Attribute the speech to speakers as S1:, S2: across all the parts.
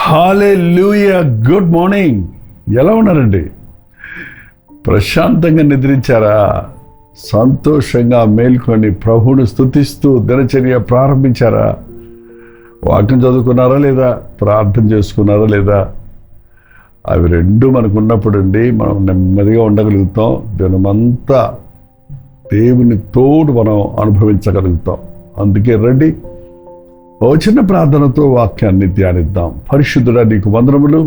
S1: హల్లెలూయా. Good morning. ఎలా ఉన్నారండి? ప్రశాంతంగా నిద్రించారా? సంతోషంగా మేల్కొని ప్రభువును స్తుతిస్తూ దినచర్య ప్రారంభించారా? వాక్యం చదువుకున్నారా లేదా? ప్రార్థన చేసుకున్నారా లేదా? అవి రెండు మనకు ఉన్నప్పుడు అండి మనం నెమ్మదిగా ఉండగలుగుతాం. దినమంతా దేవుని తోడు మనం అనుభవించగలుగుతాం. అందుకే రండి, ఓ చిన్న ప్రార్థనతో వాక్యాన్ని ధ్యానిద్దాం. పరిశుద్ధుడా, నీకు వందనములు.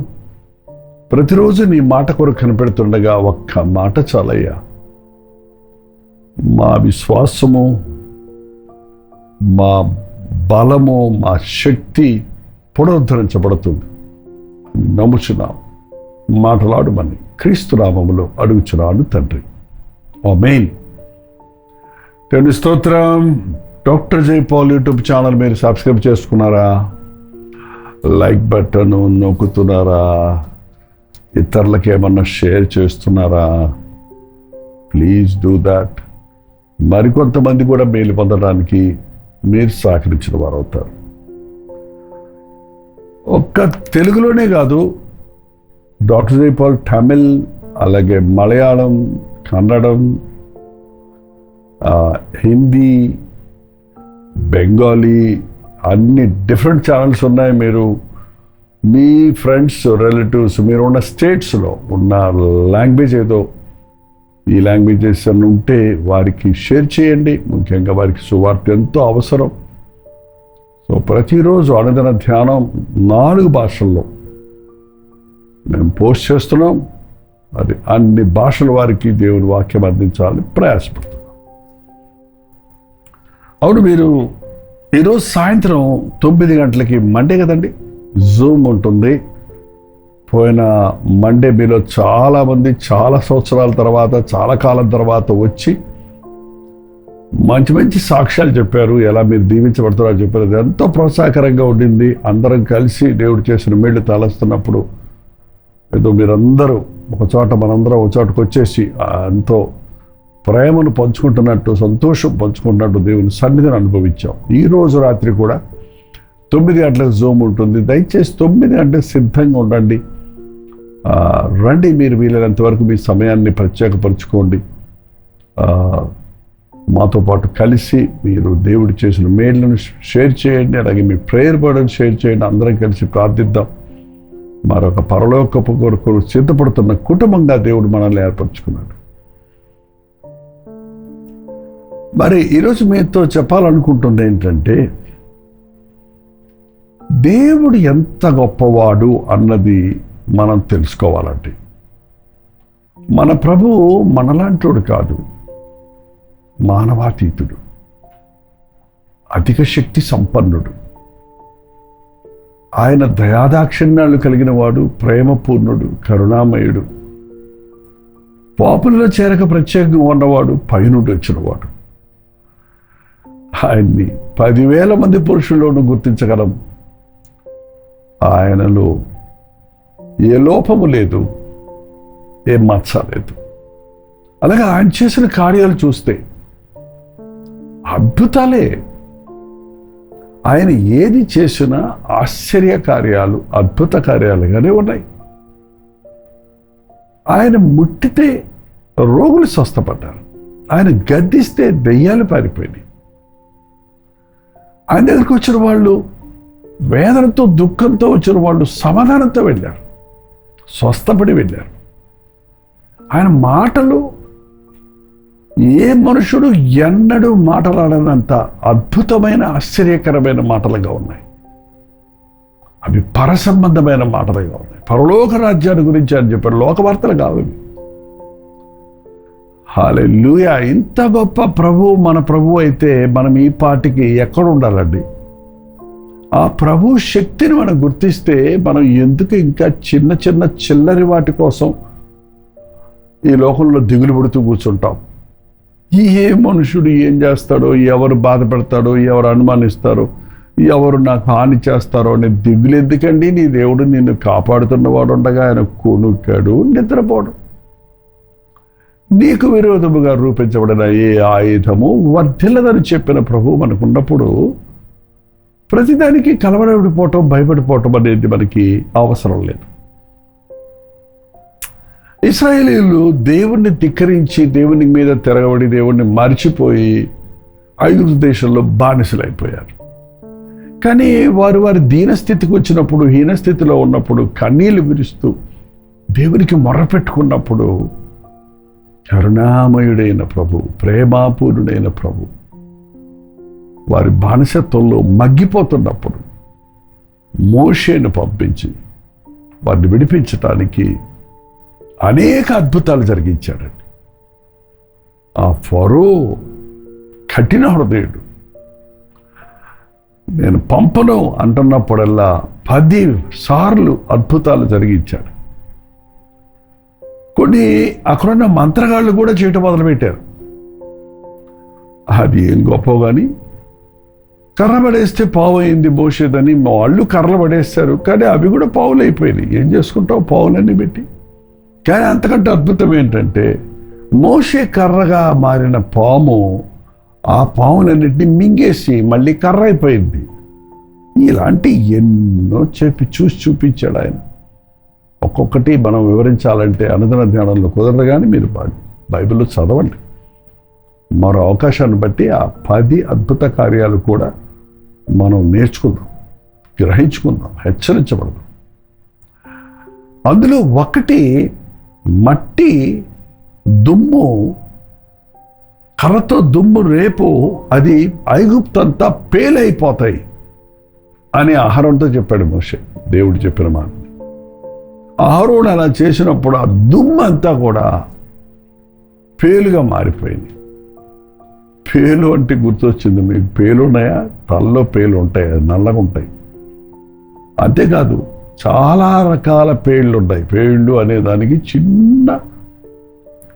S1: ప్రతిరోజు నీ మాట కొరకు కనిపెడుతుండగా ఒక్క మాట చాలయ్యా. మా విశ్వాసము, మా బలము, మా శక్తి పునరుద్ధరించబడుతుంది. నమ్ముచున్నాం. మాటలాడుమని క్రీస్తు నామములో అడుగుచున్నాను తండ్రి. ఆమేన్. దేవుని స్తోత్రం. Doctor Jai Paul YouTube channel మీరు సబ్స్క్రైబ్ చేసుకున్నారా? లైక్ బటన్ నొక్కుతున్నారా? ఇతరులకు ఏమన్నా షేర్ చేస్తున్నారా? Please do that. మరికొంతమంది కూడా మేలు పొందడానికి మీరు సహకరించిన వారు అవుతారు. ఒక్క తెలుగులోనే కాదు, డాక్టర్ జై పాల్ తమిళ్, అలాగే మలయాళం, కన్నడం, హిందీ, బెంగాలీ, అన్ని డిఫరెంట్ ఛానల్స్ ఉన్నాయి. మీరు మీ ఫ్రెండ్స్, రిలేటివ్స్, మీరు ఉన్న స్టేట్స్లో ఉన్న లాంగ్వేజ్ ఏదో ఈ లాంగ్వేజెస్ అని ఉంటే వారికి షేర్ చేయండి. ముఖ్యంగా వారికి సువార్త ఎంతో అవసరం. సో ప్రతిరోజు అనుదిన ధ్యానం 4 భాషల్లో మేము పోస్ట్ చేస్తున్నాం. అది అన్ని భాషల వారికి దేవుని వాక్యం అందించాలని ప్రయాసపడుతున్నాం. అవును, మీరు ఈరోజు సాయంత్రం 9 గంటలకి మండే కదండి జూమ్ ఉంటుంది. పోయిన మండే మీలో చాలామంది చాలా సంవత్సరాల తర్వాత, చాలా కాలం తర్వాత వచ్చి మంచి మంచి సాక్ష్యాలు చెప్పారు. ఎలా మీరు దీవించబడుతున్నారో చెప్పారు. అది ఎంతో ప్రోత్సాహకరంగా ఉండింది. అందరం కలిసి దేవుడు చేసిన మేళ్ళు తలస్తున్నప్పుడు ఏదో మీరందరూ ఒక చోట, మనందరం ఒక చోటకు వచ్చేసి ఎంతో ప్రేమను పంచుకుంటున్నట్టు, సంతోషం పంచుకుంటున్నట్టు దేవుని సన్నిధిని అనుభవించాం. ఈరోజు రాత్రి కూడా 9 గంటలకు జూమ్ ఉంటుంది. దయచేసి 9 గంటలకు సిద్ధంగా ఉండండి. రండి, మీరు వీలైనంత వరకు మీ సమయాన్ని ప్రత్యేకపరచుకోండి. మాతో పాటు కలిసి మీరు దేవుడు చేసిన మేళ్లను షేర్ చేయండి. అలాగే మీ ప్రేయర్ బర్డన్ షేర్ చేయండి. అందరం కలిసి ప్రార్థిద్దాం. మరొక పరలోకపు కొరకు సిద్ధపడుతున్న కుటుంబంగా దేవుడు మనల్ని ఏర్పరచుకున్నాడు. మరి ఈరోజు మీతో చెప్పాలనుకుంటుంది ఏంటంటే, దేవుడు ఎంత గొప్పవాడు అన్నది మనం తెలుసుకోవాలండి. మన ప్రభువు మనలాంటోడు కాదు, మానవాతీతుడు, అధిక శక్తి సంపన్నుడు. ఆయన దయాదాక్షిణ్యాలు కలిగిన వాడు, ప్రేమపూర్ణుడు, కరుణామయుడు, పాపులలో చేరక ప్రత్యేకంగా ఉన్నవాడు, పైనుండి వచ్చినవాడు. ఆయన్ని 10,000 మంది పురుషుల్లోనూ గుర్తించగలం. ఆయనలో ఏ లోపము లేదు, ఏ మచ్చ లేదు. అలాగే ఆయన చేసిన కార్యాలు చూస్తే అద్భుతాలే. ఆయన ఏది చేసినా ఆశ్చర్య కార్యాలు, అద్భుత కార్యాలుగానే ఉన్నాయి. ఆయన ముట్టితే రోగులు స్వస్థపడ్డారు. ఆయన గద్దిస్తే దెయ్యాలు పారిపోయినాయి. ఆయన దగ్గరికి వచ్చిన వాళ్ళు, వేదనతో దుఃఖంతో వచ్చిన వాళ్ళు సమాధానంతో వెళ్ళారు, స్వస్థపడి వెళ్ళారు. ఆయన మాటలు ఏ మనుషుడు ఎన్నడూ మాటలాడనంత అద్భుతమైన, ఆశ్చర్యకరమైన మాటలుగా ఉన్నాయి. అవి పరసంబంధమైన మాటలుగా ఉన్నాయి. పరలోక రాజ్యాన్ని గురించి అని చెప్పారు. లోకవార్తలు కావాలి. హల్లెలూయా. ఇంత గొప్ప ప్రభు మన ప్రభు అయితే మనం ఈ పాటికి ఎక్కడ ఉండాలండి? ఆ ప్రభు శక్తిని మనం గుర్తిస్తే మనం ఎందుకు ఇంకా చిన్న చిన్న చిల్లరి వాటి కోసం ఈ లోకంలో దిగులు పడుతూ కూర్చుంటాం. ఏ మనుషుడు ఏం చేస్తాడో, ఎవరు బాధపడతాడో, ఎవరు అనుమానిస్తారో, ఎవరు నాకు హాని చేస్తారో అనే దిగులు ఎందుకండి? నీ దేవుడు నిన్ను కాపాడుతున్నవాడు ఉండగా ఆయన కొనుక్కాడు నిద్రపోవడం. నీకు విరోధముగా రూపించబడిన ఏ ఆయుధము వర్ధిల్లదని చెప్పిన ప్రభు మనకున్నప్పుడు ప్రతిదానికి కలవరపడిపోవటం, భయపడిపోవటం అనేది మనకి అవసరం లేదు. ఇశ్రాయేలీయులు దేవుణ్ణి ధిక్కరించి, దేవుని మీద తిరగబడి, దేవుణ్ణి మర్చిపోయి ఐగుప్తు దేశంలో బానిసలైపోయారు. కానీ వారు వారి దీనస్థితికి వచ్చినప్పుడు, హీనస్థితిలో ఉన్నప్పుడు, కన్నీళ్లు విరుస్తూ దేవునికి మొర్రపెట్టుకున్నప్పుడు కరుణామయుడైన ప్రభు, ప్రేమాపూర్ణుడైన ప్రభు వారి బానిసత్వంలో మగ్గిపోతున్నప్పుడు మోషేను పంపించి వారిని విడిపించటానికి అనేక అద్భుతాలు జరిగించాడండి. ఆ ఫరో కఠిన హృదయుడు. నేను పంపను అంటున్నప్పుడల్లా 10 సార్లు అద్భుతాలు జరిగించాడు. కొన్ని అక్కడున్న మంత్రగాళ్ళు కూడా చేయటం మొదలుపెట్టారు. అది ఏం గొప్ప కానీ, కర్ర పడేస్తే పావు అయింది మోసేదని వాళ్ళు కర్రలు పడేస్తారు, కానీ అవి కూడా పావులు అయిపోయినాయి. ఏం చేసుకుంటావు పావులన్నీ పెట్టి? కానీ అంతకంటే అద్భుతం ఏంటంటే, మోషే కర్రగా మారిన పాము ఆ పాములన్నింటినీ మింగేసి మళ్ళీ కర్ర అయిపోయింది. ఇలాంటి ఎన్నో చూసి చూపించాడు ఆయన. ఒక్కొక్కటి మనం వివరించాలంటే అనుదిన ధ్యానంలో కుదరదు, కానీ మీరు బైబిల్లో చదవండి. మరో అవకాశాన్ని బట్టి ఆ 10 అద్భుత కార్యాలు కూడా మనం నేర్చుకుందాం, గ్రహించుకుందాం, హెచ్చరించబడదాం. అందులో ఒకటి, మట్టి దుమ్ము, కర్రతో దుమ్ము రేపు అది ఐగుప్తంతా పేలైపోతాయి అని అహరోనుతో చెప్పాడు మోషే. దేవుడు చెప్పిన మాట. అహరోను అలా చేసినప్పుడు ఆ దుమ్ము అంతా కూడా పేలుగా మారిపోయింది. పేలు అంటే గుర్తొచ్చింది మీకు? పేలు ఉన్నాయా? తలలో పేలు ఉంటాయి, నల్లగా ఉంటాయి. అంతేకాదు చాలా రకాల పేళ్ళు ఉన్నాయి. పేళ్ళు అనే దానికి చిన్న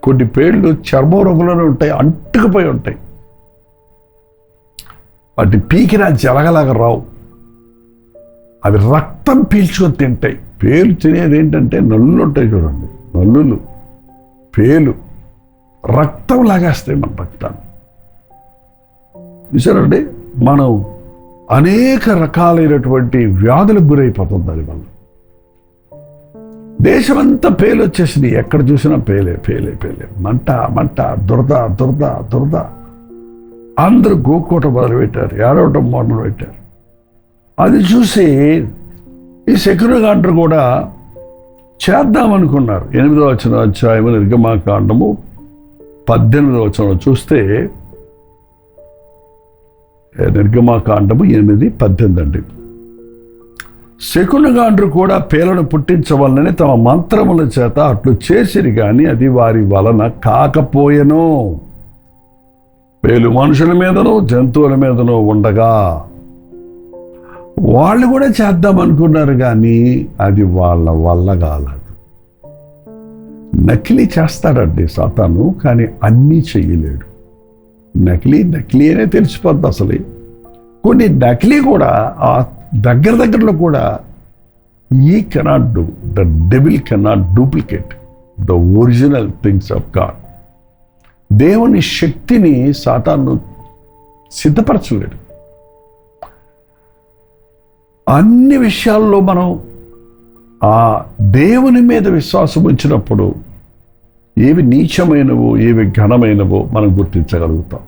S1: కొన్ని పేళ్ళు చర్మ రంగులోనే ఉంటాయి, అంటుకుపోయి ఉంటాయి. వాటి పీకినా జలగలాగా రావు, అవి రక్తం పీల్చుకొని తింటాయి. పేలు తినేది ఏంటంటే నల్లులు ఉంటాయి చూడండి, నల్లులు, పేలు రక్తం లాగేస్తాయి మన రక్తాన్ని. చూసారండి, మనం అనేక రకాలైనటువంటి వ్యాధులకు గురైపోతుంది దానివల్ల. దేశమంతా పేలు వచ్చేసింది, ఎక్కడ చూసినా పేలే పేలే పేలే, మంట మంట, దురద దురద దురద. అందరూ గోకోట మొదలుపెట్టారు, ఏడవటం మొదలుపెట్టారు. అది చూసి ఈ సెక్యురగాంటర్ కూడా చేద్దామనుకున్నారు. 8వ అధ్యాయము నిర్గమాకాండము 18వ వచనం చూస్తే, నిర్గమాకాండము 8:18 అండి. శకునగాండ్రు కూడా పేలను పుట్టించవలనని తమ మంత్రముల చేత అట్లు చేసిరి, కానీ అది వారి వలన కాకపోయెను. పేలు మనుషుల మీదనో జంతువుల మీదనో ఉండగా వాళ్ళు కూడా చేద్దాం అనుకున్నారు, కానీ అది వాళ్ళ వల్ల కాలేదు. నకిలీ చేస్తాడండి సాతాను, కానీ అన్నీ చెయ్యలేడు. నకిలీ అనే తెలిసిపోద్ది అసలు. కొన్ని నకిలీ కూడా ఆ దగ్గరలో కూడా ఈ cannot do, the devil cannot duplicate the original things of God. దేవుని శక్తిని సాతాను సిద్ధపరచలేడు. అన్ని విషయాల్లో మనం ఆ దేవుని మీద విశ్వాసం ఉంచినప్పుడు ఏవి నీచమైనవో ఏవి ఘనమైనవో మనం గుర్తించగలుగుతాం.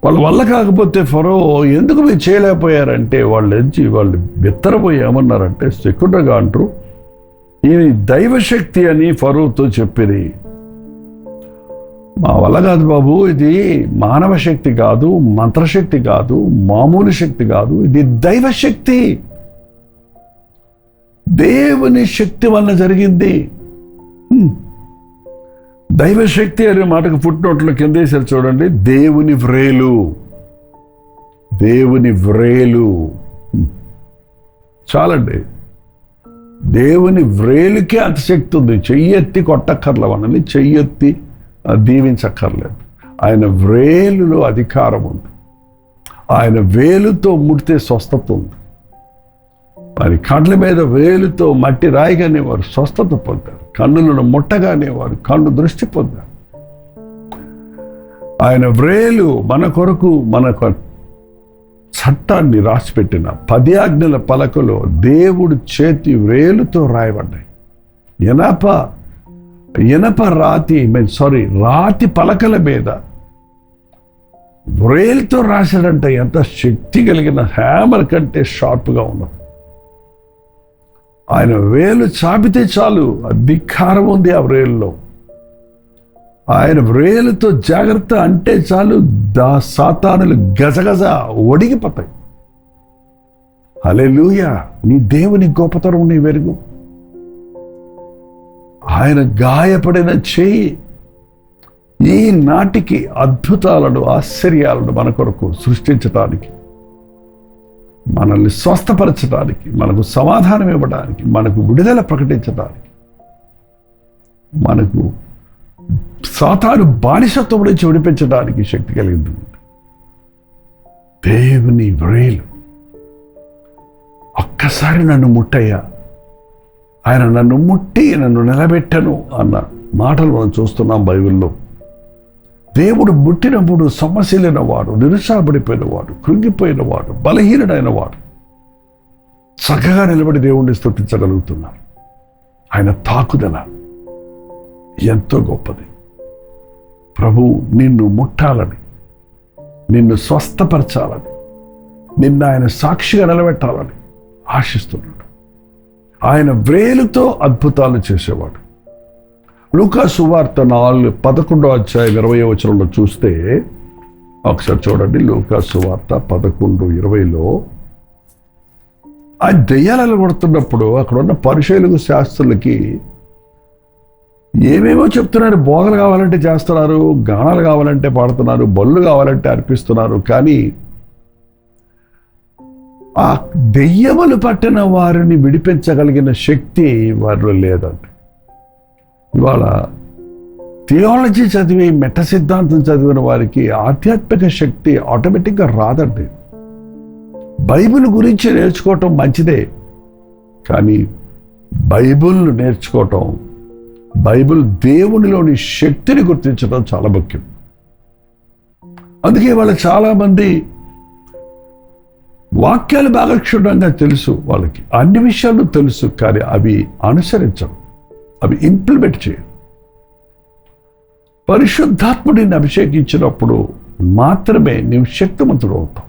S1: వాళ్ళ వల్ల కాకపోతే ఫరో ఎందుకు మీరు చేయలేకపోయారంటే వాళ్ళు బిత్తరపోయి ఏమన్నారంటే, సెక్యురగా అంటారు ఈ దైవశక్తి అని ఫరోతో చెప్పిరి. మా వల్ల కాదు బాబు, ఇది మానవ శక్తి కాదు, మంత్రశక్తి కాదు, మామూలు శక్తి కాదు, ఇది దైవశక్తి, దేవుని శక్తి వలన జరిగింది. దైవశక్తి అనే మాటకు ఫుట్నోట్లో కింద వేసారు చూడండి, దేవుని వ్రేలు, దేవుని వ్రేలు. చాలండి, దేవుని వ్రేలుకే అంత శక్తి ఉంది. చెయ్యెత్తి కొట్టక్కర్ల మనల్ని, చెయ్యెత్తి దీవించక్కర్లేదు. ఆయన వ్రేలులో అధికారం ఉంది. ఆయన వేలుతో ముడితే స్వస్థత ఉంది. వారి కళ్ళ మీద వేలుతో మట్టి రాయిగానే వారు స్వస్థత పొందారు. కన్నులను ముట్టగానే వారు కన్ను దృష్టి పొందారు. ఆయన వ్రేలు మన కొరకు మనకు చట్టాన్ని రాసిపెట్టిన 10 ఆజ్ఞల పలకలో దేవుడు చేతి వ్రేలుతో రాయబడ్డాయి. రాతి పలకల మీద వ్రేలుతో రాశాడంటే ఎంత శక్తి కలిగిన హ్యామర్ కంటే షార్ప్గా ఉన్నది. ఆయన వేలు చాపితే చాలు, అధికారం ఉంది ఆ వ్రేలులో. ఆయన వ్రేలుతో జాగ్రత్త అంటే చాలు, సాతానులు గజగజ ఒడిగిపోతాయి. హల్లెలూయా! నీ దేవుని గొప్పతనం నీ వెరుగు. ఆయన గాయపడిన చేయి ఈ నాటికి అద్భుతాలను, ఆశ్చర్యాలను మన కొరకు సృష్టించడానికి, మనల్ని స్వస్థపరచడానికి, మనకు సమాధానం ఇవ్వడానికి, మనకు విడుదల ప్రకటించడానికి, మనకు సాతాను బానిసత్వం నుంచి విడిపించడానికి శక్తి కలిగింది దేవుని వ్రేలు. ఒక్కసారి నన్ను ముట్టయ్యా, ఆయన నన్ను ముట్టి నన్ను నిలబెట్టను అన్న మాటలు మనం చూస్తున్నాం బైబిల్లో. దేవుడు ముట్టినప్పుడు సమస్యలైన వాడు, నిరుత్సాహపడిపోయిన వాడు, కృంగిపోయిన వాడు, బలహీనుడైన వాడు చక్కగా నిలబడి దేవుణ్ణి స్తుతించగలుగుతున్నారు. ఆయన తాకుదల ఎంతో గొప్పది. ప్రభు నిన్ను ముట్టాలని, నిన్ను స్వస్థపరచాలని, నిన్ను ఆయన సాక్షిగా నిలబెట్టాలని ఆశిస్తున్నాడు. ఆయన వ్రేలుతో అద్భుతాలు చేసేవాడు. లూకా సువార్త 11:20 చూస్తే ఒకసారి చూడండి. లూకా సువార్త 11:20 ఆ దెయ్యాలను కొడుతున్నప్పుడు అక్కడ ఉన్న పరిశీలకు శాస్త్రులకి ఏమేమో చెప్తున్నారు. భోగలు కావాలంటే చేస్తున్నారు, గానాలు కావాలంటే పాడుతున్నారు, బళ్ళు కావాలంటే అర్పిస్తున్నారు. కానీ ఆ దెయ్యములు పట్టిన వారిని విడిపించగలిగిన శక్తి వారిలో లేదండి. ఇవాళ థియాలజీ చదివి, మెట సిద్ధాంతం చదివిన వారికి ఆధ్యాత్మిక శక్తి ఆటోమేటిక్గా రాదండి. బైబిల్ గురించి నేర్చుకోవటం మంచిదే, కానీ బైబిల్ను నేర్చుకోవటం, బైబిల్ దేవునిలోని శక్తిని గుర్తించడం చాలా ముఖ్యం. అందుకే వాళ్ళ చాలామంది వాక్యాలు బాగా క్షుణ్ణంగా తెలుసు, వాళ్ళకి అన్ని విషయాలు తెలుసు, కానీ అవి అనుసరించరు, అవి ఇంప్లిమెంట్ చేయరు. పరిశుద్ధాత్ముడిని అభిషేకించినప్పుడు మాత్రమే నీవు శక్తిమంతుడు అవుతావు.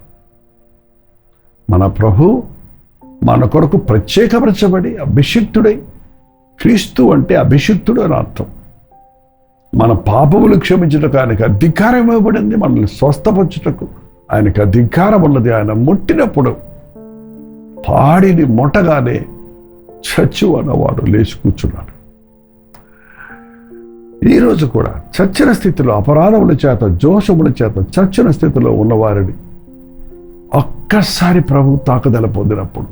S1: మన ప్రభు మన కొరకు ప్రత్యేకపరచబడి అభిషిక్తుడై, క్రీస్తు అంటే అభిషిక్తుడు అని అర్థం. మన పాపములు క్షమించుటకు ఆయనకు అధికారం ఇవ్వబడింది. మనల్ని స్వస్థపరచుటకు ఆయనకు అధికారం ఉన్నది. ఆయన ముట్టినప్పుడు పాడిని మొట్టగానే చచ్చు అన్నవాడు లేచి కూర్చున్నాడు. ఈరోజు కూడా చచ్చిన స్థితిలో, అపరాధముల చేత, దోషముల చేత చచ్చిన స్థితిలో ఉన్నవారిని ఒక్కసారి ప్రభు తాకుదల పొందినప్పుడు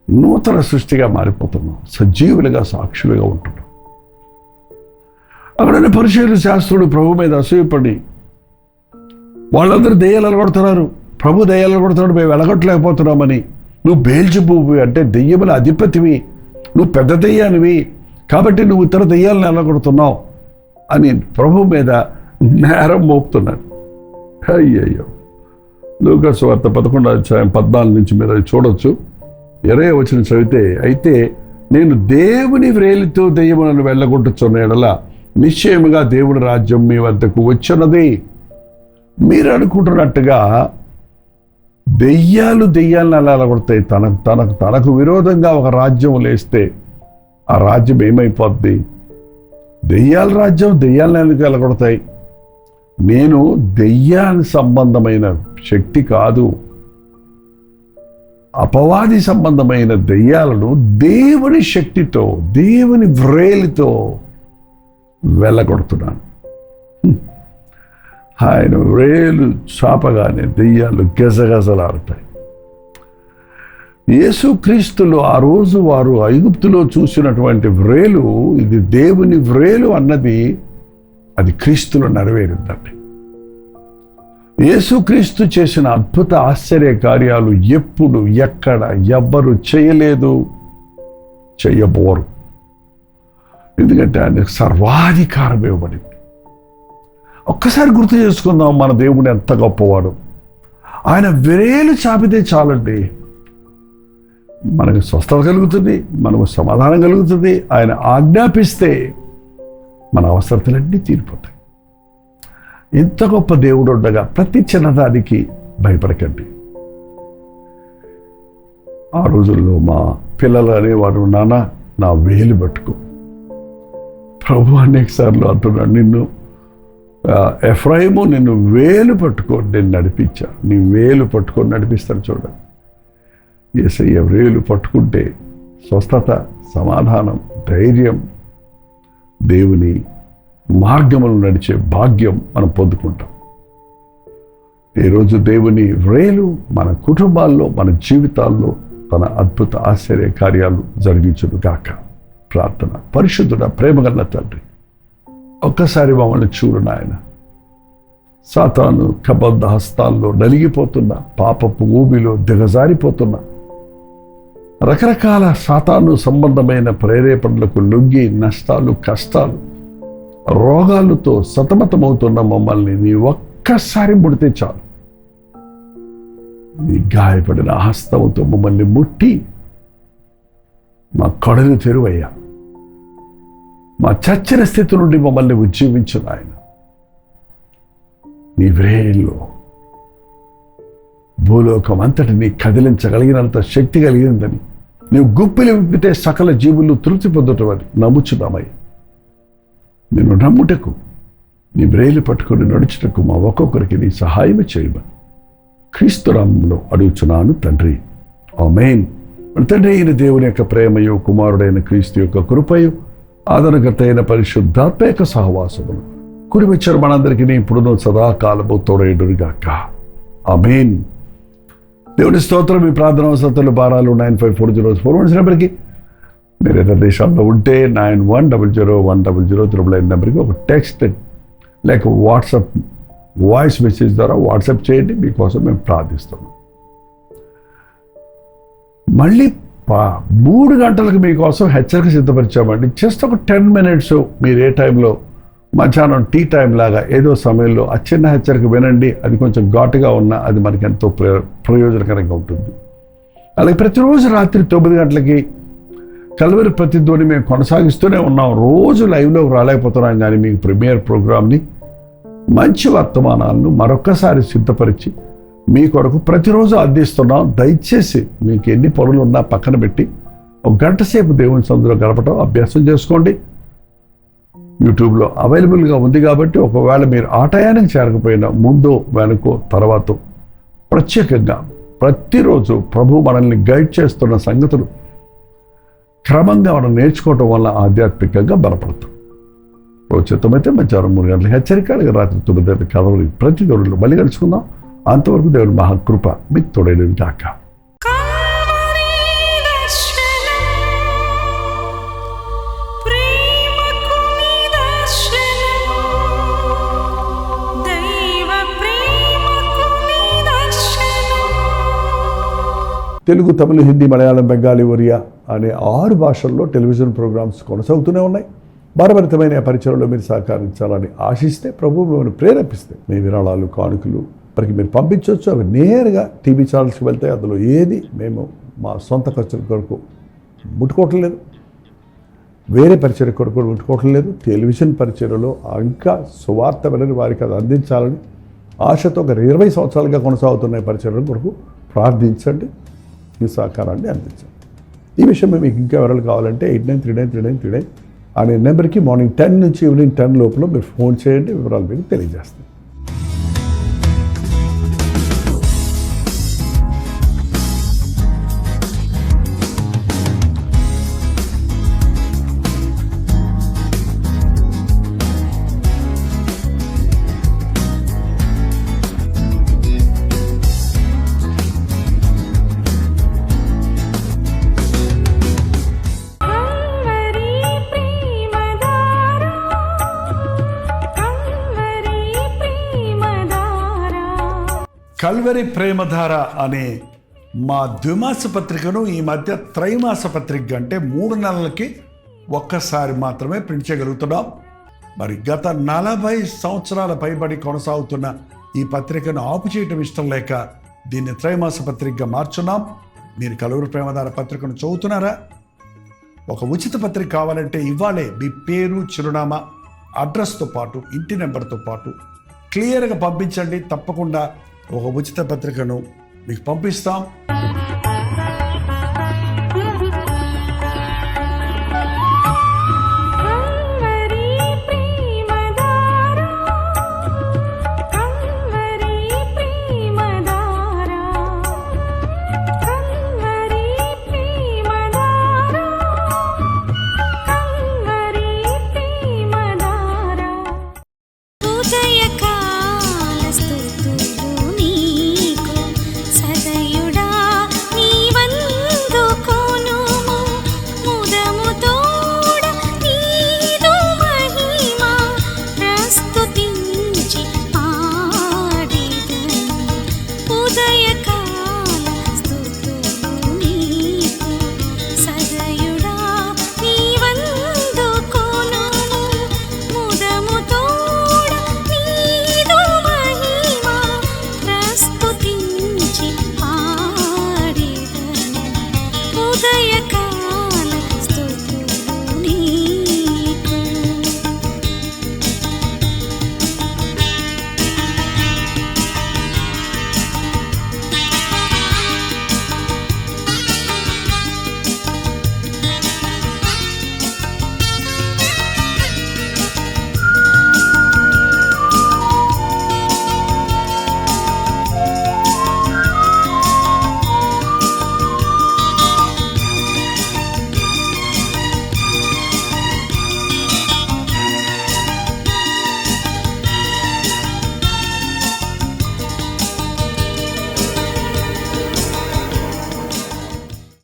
S1: నూతన సృష్టిగా మారిపోతున్నాం, సజీవులుగా, సాక్షులుగా ఉంటున్నాం. అక్కడున్న పరిశీలన శాస్త్రుడు ప్రభు మీద అసూయపడి వాళ్ళందరూ దెయ్యాలు ఎలగొడుతున్నారు, ప్రభు దెయ్యాలు ఎలగొడుతున్నాడు, మేము ఎలగొట్టలేకపోతున్నామని, నువ్వు బెల్జెబూబు అంటే దెయ్యముల అధిపతివి, నువ్వు పెద్ద దెయ్యానివి, కాబట్టి నువ్వు ఇతర దెయ్యాలను ఎలగొడుతున్నావు అని ప్రభు మీద నేరం మోపుతున్నాడు. అయ్యయ్యో! లూకా సువార్త 11:14 మీరు అది చూడొచ్చు. 20 చదివితే, అయితే నేను దేవుని వ్రేలితో దెయ్యములను వెళ్ళగొట్టుచున్న యెడల నిశ్చయముగా దేవుని రాజ్యం మీ వద్దకు వచ్చినది. మీరు అనుకుంటున్నట్టుగా దెయ్యాలను అలా వెళ్ళగొడతాయి. తనకు విరోధంగా ఒక రాజ్యం లేస్తే ఆ రాజ్యం ఏమైపోద్ది? దెయ్యాల రాజ్యం దెయ్యాలను వెళ్ళగొడతాయి. నేను దెయ్యానికి సంబంధమైన శక్తి కాదు, అపవాది సంబంధమైన దెయ్యాలను దేవుని శక్తితో, దేవుని వ్రేలితో వెళ్ళగొడుతున్నాను. ఆయన వ్రేలు చాపగానే దెయ్యాలు గజగజలాడతాయి. యేసుక్రీస్తులు ఆ రోజు వారు ఐగుప్తులో చూసినటువంటి వ్రేలు, ఇది దేవుని వ్రేలు అన్నది అది క్రీస్తులో నెరవేరిందండి. యేసుక్రీస్తు చేసిన అద్భుత ఆశ్చర్య కార్యాలు ఎప్పుడు ఎక్కడ ఎవ్వరు చేయలేదు, చెయ్యబోరు. ఎందుకంటే ఆయనకు సర్వాధికారం ఇవ్వబడింది. ఒక్కసారి గుర్తు చేసుకుందాం, మన దేవుడు ఎంత గొప్పవాడు. ఆయన వ్రేలు చాపితే చాలండి, మనకు స్వస్థత కలుగుతుంది, మనకు సమాధానం కలుగుతుంది. ఆయన ఆజ్ఞాపిస్తే మన అవసరతలన్నీ తీరిపోతాయి. ఇంత గొప్ప దేవుడు ఉండగా ప్రతి చిన్నదానికి భయపడకండి. ఆ రోజుల్లో మా పిల్లలు అనేవారు, నాన్న నా వేలు పట్టుకో. ప్రభు అనేక సార్లు అంటున్నాడు, నిన్ను ఎఫ్రాయిము నిన్ను వేలు పట్టుకొని నేను నడిపించా, నీ వేలు పట్టుకొని నడిపిస్తాను. చూడండి, యేసయ్య వేలు పట్టుకుంటే స్వస్థత, సమాధానం, ధైర్యం, దేవుని మార్గములు నడిచే భాగ్యం మనం పొందుకుంటాం. ఈరోజు దేవుని వ్రేలు మన కుటుంబాల్లో, మన జీవితాల్లో తన అద్భుత ఆశ్చర్య కార్యాలు జరిగించును గాక. ప్రార్థన. పరిశుద్ధుడ, ప్రేమగల తండ్రి, ఒక్కసారి మమ్మల్ని చూడు నాయన. సాతాను కబద్ధ హస్తాల్లో నలిగిపోతున్న, పాపపు ఊబిలో దిగజారిపోతున్న, రకరకాల సాతాను సంబంధమైన ప్రేరేపణలకు లొంగి నష్టాలు, కష్టాలు, రోగాలతో సతమతమవుతున్న మమ్మల్ని నీ ఒక్కసారి ముడితే చాలు. నీ గాయపడిన హస్తముతో మమ్మల్ని ముట్టి మా కడులు తెరువయ్యా. మా చచ్చిన స్థితి నుండి మమ్మల్ని ఉజ్జీవించు నాయన. నీ వ్రేల్లో భూలోకం అంతటిని కదిలించగలిగినంత శక్తి కలిగిందని, నీవు గుప్పిలి విప్పితే సకల జీవులు తృప్తి పొందుటమని నమ్ముచున్నామయ్య. నిన్ను నమ్ముటకు, నీ వ్రేలు పట్టుకుని నడుచుటకు మా ఒక్కొక్కరికి నీ సహాయం చేయమని క్రీస్తు నామములో అడుగుచున్నాను తండ్రి, ఆమేన్. తండ్రి అయిన దేవుని యొక్క ప్రేమయు, కుమారుడైన క్రీస్తు యొక్క కృపయు, ఆదరణకర్త అయిన పరిశుద్ధాత్మ యొక్క సహవాసములు కుడి వచ్చారు మనందరికీ ఇప్పుడును సదాకాలము తోడైడుగాక. ఆమేన్. దేవుని స్తోత్రం. మీ ప్రార్థన అవసరాలు భారాలు 954041 నెంబర్కి, మీరు ఇతర దేశాల్లో ఉంటే 91001009 నెంబర్కి ఒక టెక్స్ట్ లేక వాట్సాప్ వాయిస్ మెసేజ్ ద్వారా వాట్సాప్ చేయండి. మీకోసం మేము ప్రార్థిస్తున్నాం. మళ్ళీ 3 గంటలకు మీకోసం హెచ్చరిక సిద్ధపరిచామండి. జస్ట్ ఒక 10 minutes మీరు ఏ టైంలో, మధ్యాహ్నం టీ టైం లాగా ఏదో సమయంలో ఆ చిన్న హెచ్చరిక వినండి. అది కొంచెం ఘాటుగా ఉన్నా అది మనకి ఎంతో ప్రయోజనకరంగా ఉంటుంది. అలాగే ప్రతిరోజు రాత్రి 9 గంటలకి కల్వరి ప్రతిధ్వని మేము కొనసాగిస్తూనే ఉన్నాం. రోజు లైవ్లోకి రాలేకపోతున్నాం, కానీ మీకు ప్రీమియర్ ప్రోగ్రామ్ని, మంచి వర్తమానాలను మరొక్కసారి సిద్ధపరిచి మీ కొరకు ప్రతిరోజు అందిస్తున్నాం. దయచేసి మీకు ఎన్ని పనులు ఉన్నా పక్కన పెట్టి 1 గంట సేపు దేవుని సన్నిధిలో గడపడం అభ్యాసం చేసుకోండి. యూట్యూబ్లో అవైలబుల్గా ఉంది కాబట్టి ఒకవేళ మీరు ఆ టయానికి చేరకపోయినా ముందో వెనుకో తర్వాత ప్రత్యేకంగా ప్రతిరోజు ప్రభు మనల్ని గైడ్ చేస్తున్న సంగతులు క్రమంగా మనం నేర్చుకోవటం వల్ల ఆధ్యాత్మికంగా బలపడతాం. చిత్తమైతే మధ్యాహ్నం 3 గంటలకు హెచ్చరిక, రాత్రి 9 గంటలకు కథలు. ప్రతి తోడులో మళ్ళీ కలుసుకుందాం. అంతవరకు దేవుని మహాకృప మీకు తోడైనది కాక. తెలుగు, తమిళ, హిందీ, మలయాళం, బెంగాలీ, ఒరియా అనే 6 భాషల్లో టెలివిజన్ ప్రోగ్రామ్స్ కొనసాగుతూనే ఉన్నాయి. భారభరితమైన పరిచయంలో మీరు సహకరించాలని ఆశిస్తే, ప్రభు మిమ్మల్ని ప్రేరేపిస్తే మీ విరాళాలు, కానుకలు వారికి మీరు పంపించవచ్చు. అవి నేరుగా టీవీ ఛానల్స్కి వెళ్తాయి. అందులో ఏది మేము మా సొంత ఖర్చుల కొరకు ముట్టుకోవటం లేదు, వేరే పరిచయ కొరకు ముట్టుకోవటం లేదు. టెలివిజన్ పరిచయలో ఇంకా సువార్త వినని వారికి అది అందించాలని ఆశతో ఒక 20 సంవత్సరాలుగా కొనసాగుతున్న పరిచయం కొరకు ప్రార్థించండి. మీ సహకారాన్ని అందించండి. ఈ విషయం మీకు ఇంకా వివరాలు కావాలంటే 89393939 అనే నెంబర్కి మార్నింగ్ 10 నుంచి ఈవినింగ్ 10 లోపల మీరు ఫోన్ చేయండి. వివరాలు మీకు తెలియజేస్తాం. కల్వరి ప్రేమధార అనే మా ద్విమాస పత్రికను ఈ మధ్య త్రైమాస పత్రిక అంటే 3 నెలలకి ఒక్కసారి మాత్రమే ప్రింట్ చేయగలుగుతున్నాం. మరి గత 40 సంవత్సరాల పైబడి కొనసాగుతున్న ఈ పత్రికను ఆపు చేయటం ఇష్టం లేక దీన్ని త్రైమాస పత్రికగా మార్చున్నాం. మీరు కల్వరి ప్రేమధార పత్రికను చదువుతున్నారా? ఒక ఉచిత పత్రిక కావాలంటే ఇవ్వాలే మీ పేరు, చిరునామా, అడ్రస్తో పాటు ఇంటి నెంబర్తో పాటు క్లియర్గా పంపించండి. తప్పకుండా ఒక ఉచిత పత్రికను మీకు పంపిస్తాం.